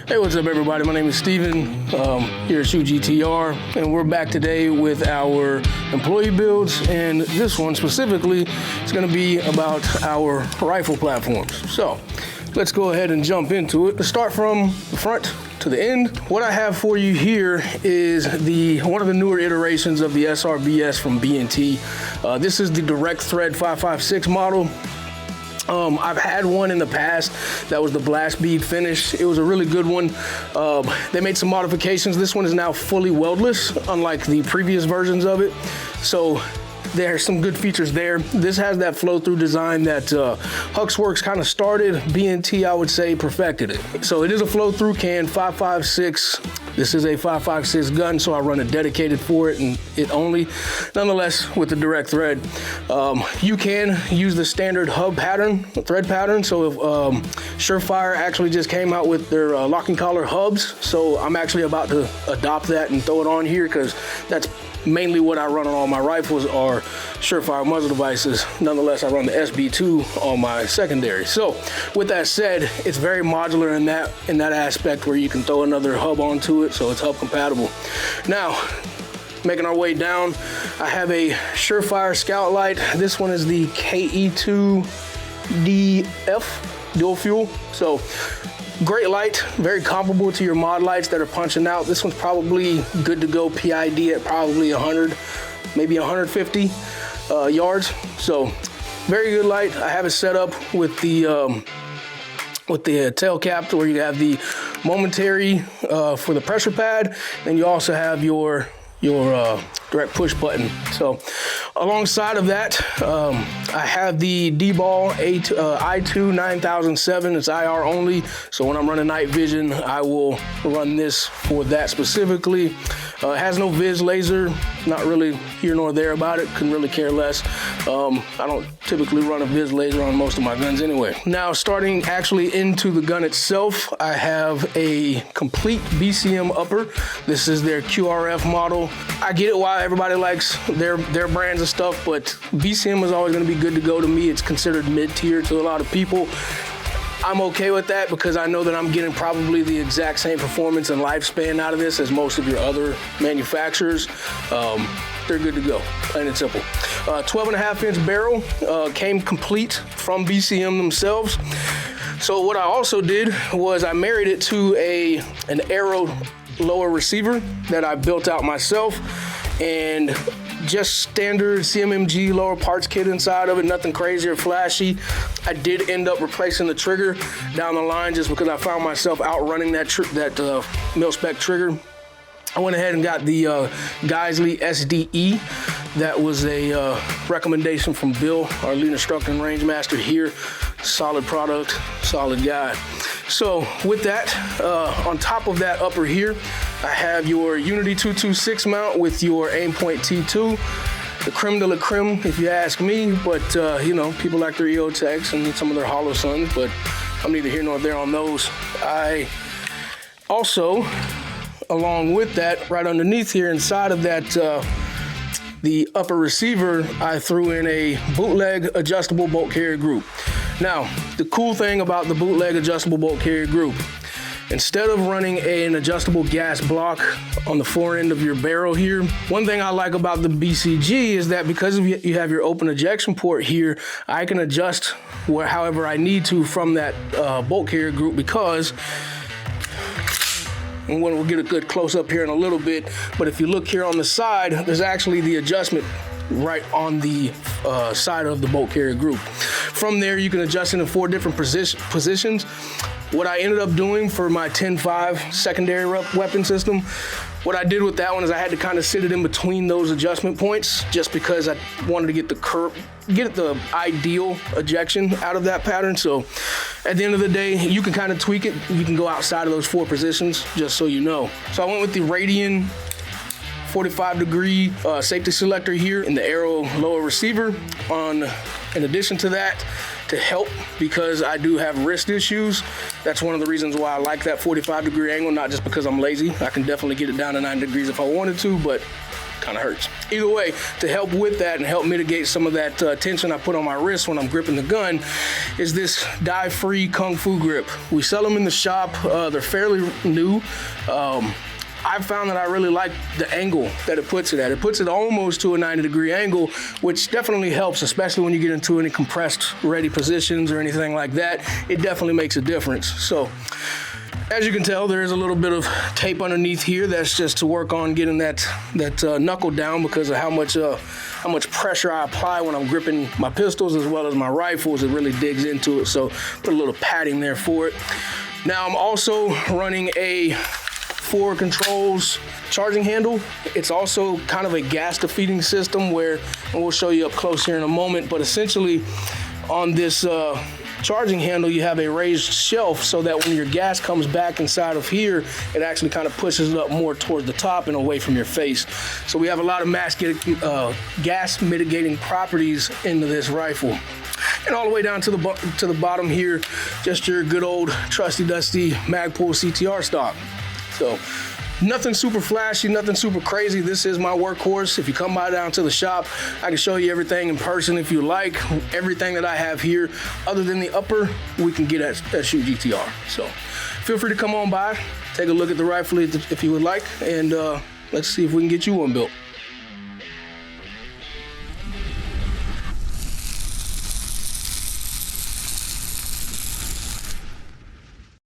Hey, what's up everybody? My name is Steven here at Shoot GTR, and we're back today with our employee builds, and this one specifically is going to be about our rifle platforms. So let's go ahead and jump into it. Let's start from the front to the end. What I have for you here is one of the newer iterations of the SRBS from B&T. This is the direct thread 5.56 model. I've had one in the past that was the blast bead finish. It was a really good one. They made some modifications. This one is now fully weldless, unlike the previous versions of it. So there's some good features there. This has that flow-through design that Huxworks kind of started. B&T, I would say, perfected it. So it is a flow-through can, 5.56. This is a 5.56 gun, so I run it dedicated for it and it only. Nonetheless, with the direct thread, you can use the standard hub pattern, thread pattern. So if, Surefire actually just came out with their locking collar hubs. So I'm actually about to adopt that and throw it on here because that's mainly what I run on all my rifles are Surefire muzzle devices. Nonetheless, I run the SB2 on my secondary. So with that said, it's very modular in that aspect where you can throw another hub onto it, so it's hub compatible. Now, making our way down, I have a Surefire scout light. This one is the KE2DF dual fuel. So great light, very comparable to your mod lights that are punching out. This one's probably good to go PID at probably 100, maybe 150 yards. So very good light. I have it set up with the tail cap where you have the momentary for the pressure pad, and you also have your direct push button. So alongside of that, I have the DBAL I2 9007. It's IR only. So when I'm running night vision, I will run this for that specifically. It has no vis laser, not really here nor there about it. Couldn't really care less. I don't typically run a vis laser on most of my guns anyway. Now starting actually into the gun itself, I have a complete BCM upper. This is their QRF model. I get it why everybody likes their brands and stuff, but BCM is always going to be good to go to me. It's considered mid-tier to a lot of people. I'm okay with that because I know that I'm getting probably the exact same performance and lifespan out of this as most of your other manufacturers. They're good to go, plain and simple. 12.5-inch barrel came complete from BCM themselves. So what I also did was I married it to an Arrow lower receiver that I built out myself, and just standard CMMG lower parts kit inside of it, nothing crazy or flashy. I did end up replacing the trigger down the line just because I found myself outrunning that mil-spec trigger. I went ahead and got the Geisley SDE. That was a recommendation from Bill, our lead instructor and range master here. Solid product, solid guy. So with that, on top of that upper here, I have your Unity 226 mount with your Aimpoint T2. The creme de la creme, if you ask me, but you know, people like their EOTechs and some of their Hollow Suns, but I'm neither here nor there on those. I also, along with that, right underneath here, inside of that, the upper receiver, I threw in a bootleg adjustable bolt carrier group. Now, the cool thing about the bootleg adjustable bolt carrier group, instead of running an adjustable gas block on the fore end of your barrel here, one thing I like about the BCG is that because you have your open ejection port here, I can adjust however I need to from that bolt carrier group, because, and we'll get a good close up here in a little bit, but if you look here on the side, there's actually the adjustment right on the side of the bolt carrier group. From there, you can adjust it in 4 different positions. What I ended up doing for my 10.5 secondary weapon system, what I did with that one is I had to kind of sit it in between those adjustment points just because I wanted to get the ideal ejection out of that pattern. So at the end of the day, you can kind of tweak it. You can go outside of those 4 positions, just so you know. So I went with the Radian 45-degree safety selector here in the Arrow lower receiver. In addition to that, to help, because I do have wrist issues, that's one of the reasons why I like that 45-degree angle, not just because I'm lazy. I can definitely get it down to 9 degrees if I wanted to, but kind of hurts. Either way, to help with that and help mitigate some of that tension I put on my wrist when I'm gripping the gun, is this dive-free Kung Fu grip. We sell them in the shop. They're fairly new. I've found that I really like the angle that it puts it at. It puts it almost to a 90-degree angle, which definitely helps, especially when you get into any compressed ready positions or anything like that. It definitely makes a difference. So, as you can tell, there is a little bit of tape underneath here. That's just to work on getting that knuckle down because of how much pressure I apply when I'm gripping my pistols as well as my rifles. It really digs into it. So put a little padding there for it. Now I'm also running a Forward Controls charging handle. It's also kind of a gas defeating system where, and we'll show you up close here in a moment, but essentially on this charging handle, you have a raised shelf so that when your gas comes back inside of here, it actually kind of pushes it up more towards the top and away from your face. So we have a lot of gas mitigating properties into this rifle. And all the way down to the bottom here, just your good old trusty dusty Magpul CTR stock. So nothing super flashy, nothing super crazy. This is my workhorse. If you come by down to the shop, I can show you everything in person if you like. Everything that I have here, other than the upper, we can get at Shoot GTR. So feel free to come on by, take a look at the rifle if you would like, and let's see if we can get you one built.